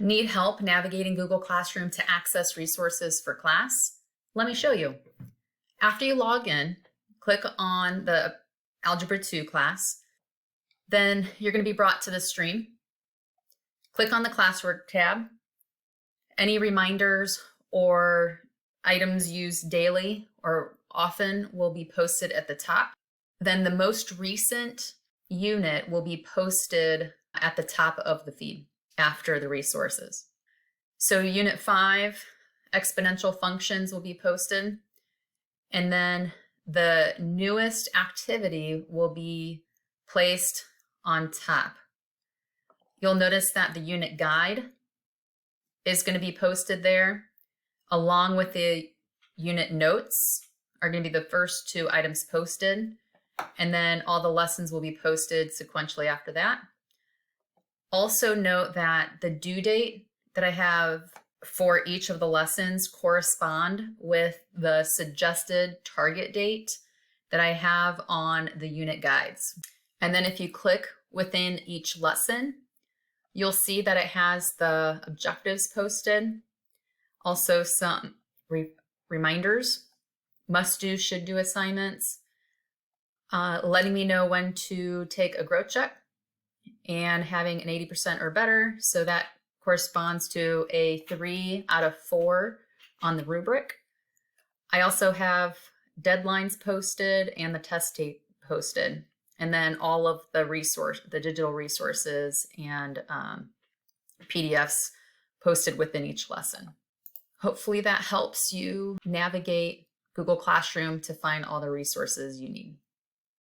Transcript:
Need help navigating Google Classroom to access resources for class? Let me show you. After you log in, click on the Algebra 2 class. Then you're going to be brought to the stream. Click on the Classwork tab. Any reminders or items used daily or often will be posted at the top. Then the most recent unit will be posted at the top of the feed after the resources. So Unit 5, exponential functions will be posted. And then the newest activity will be placed on top. You'll notice that the unit guide is going to be posted there, along with the unit notes are going to be the first two items posted. And then all the lessons will be posted sequentially after that. Also note that the due date that I have for each of the lessons correspond with the suggested target date that I have on the unit guides. And then if you click within each lesson, you'll see that it has the objectives posted, also some reminders, must do, should do assignments, letting me know when to take a growth check, and having an 80% or better. So that corresponds to a 3 out of 4 on the rubric. I also have deadlines posted and the test tape posted, and then all of the digital resources and PDFs posted within each lesson. Hopefully that helps you navigate Google Classroom to find all the resources you need.